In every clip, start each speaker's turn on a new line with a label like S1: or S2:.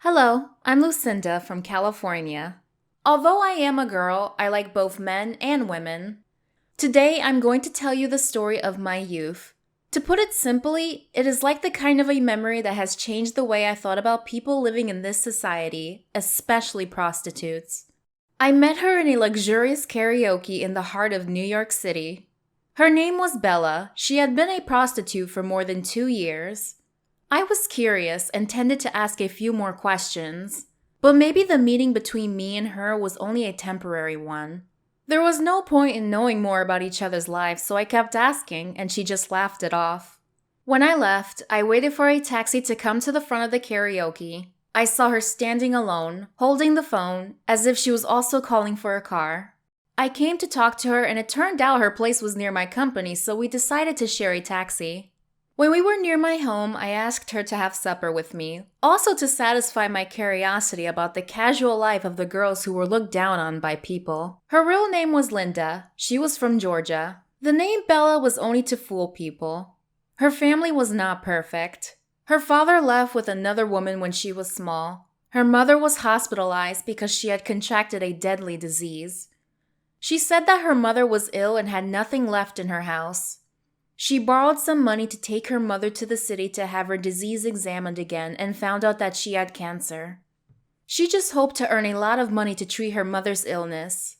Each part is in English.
S1: Hello, I'm Lucinda from California. Although I am a girl, I like both men and women. Today, I'm going to tell you the story of my youth. To put it simply, it is like the kind of a memory that has changed the way I thought about people living in this society, especially prostitutes. I met her in a luxurious karaoke in the heart of New York City. Her name was Bella. She had been a prostitute for more than 2 years. I was curious and tended to ask a few more questions, but maybe the meeting between me and her was only a temporary one. There was no point in knowing more about each other's lives, so I kept asking, and she just laughed it off. When I left, I waited for a taxi to come to the front of the karaoke. I saw her standing alone, holding the phone, as if she was also calling for a car. I came to talk to her, and it turned out her place was near my company, so we decided to share a taxi. When we were near my home, I asked her to have supper with me, also to satisfy my curiosity about the casual life of the girls who were looked down on by people. Her real name was Linda. She was from Georgia. The name Bella was only to fool people. Her family was not perfect. Her father left with another woman when she was small. Her mother was hospitalized because she had contracted a deadly disease. She said that her mother was ill and had nothing left in her house. She borrowed some money to take her mother to the city to have her disease examined again and found out that she had cancer. She just hoped to earn a lot of money to treat her mother's illness.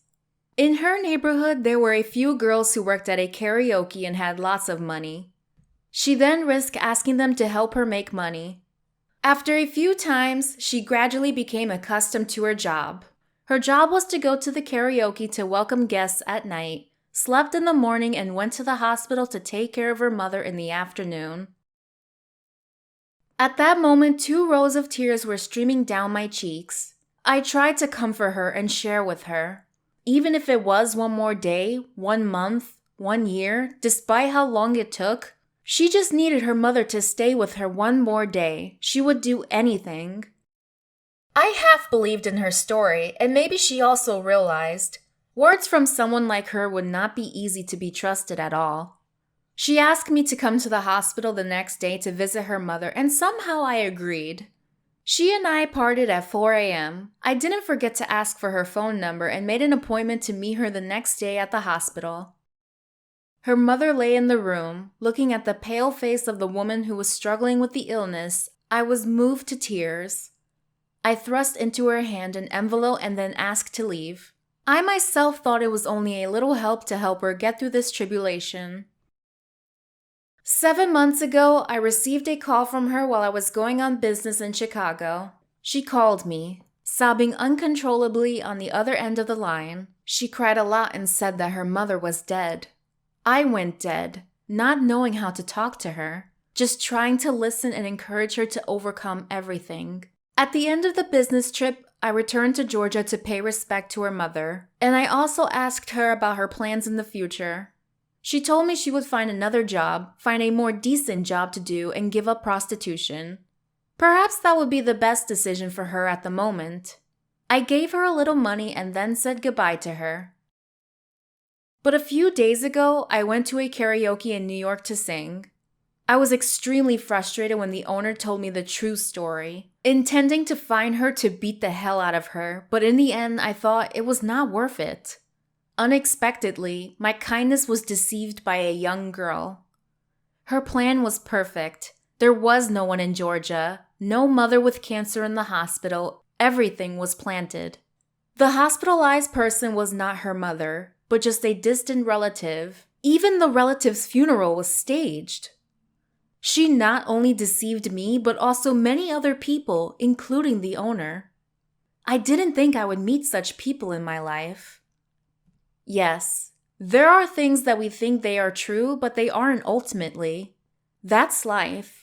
S1: In her neighborhood, there were a few girls who worked at a karaoke and had lots of money. She then risked asking them to help her make money. After a few times, she gradually became accustomed to her job. Her job was to go to the karaoke to welcome guests at night, slept in the morning, and went to the hospital to take care of her mother in the afternoon. At that moment, 2 rows of tears were streaming down my cheeks. I tried to comfort her and share with her. Even if it was one more day, 1 month, 1 year, despite how long it took, she just needed her mother to stay with her 1 more day. She would do anything. I half believed in her story, and maybe she also realized words from someone like her would not be easy to be trusted at all. She asked me to come to the hospital the next day to visit her mother, and somehow I agreed. She and I parted at 4 a.m. I didn't forget to ask for her phone number and made an appointment to meet her the next day at the hospital. Her mother lay in the room, looking at the pale face of the woman who was struggling with the illness. I was moved to tears. I thrust into her hand an envelope and then asked to leave. I myself thought it was only a little help to help her get through this tribulation. 7 months ago, I received a call from her while I was going on business in Chicago. She called me, sobbing uncontrollably on the other end of the line. She cried a lot and said that her mother was dead. I went dead, not knowing how to talk to her, just trying to listen and encourage her to overcome everything. At the end of the business trip, I returned to Georgia to pay respect to her mother, and I also asked her about her plans in the future. She told me she would find another job, find a more decent job to do, and give up prostitution. Perhaps that would be the best decision for her at the moment. I gave her a little money and then said goodbye to her. But a few days ago, I went to a karaoke in New York to sing. I was extremely frustrated when the owner told me the true story, intending to fine her to beat the hell out of her, but in the end, I thought it was not worth it. Unexpectedly, my kindness was deceived by a young girl. Her plan was perfect. There was no one in Georgia, no mother with cancer in the hospital. Everything was planted. The hospitalized person was not her mother, but just a distant relative. Even the relative's funeral was staged. She not only deceived me, but also many other people, including the owner. I didn't think I would meet such people in my life. Yes, there are things that we think they are true, but they aren't ultimately. That's life.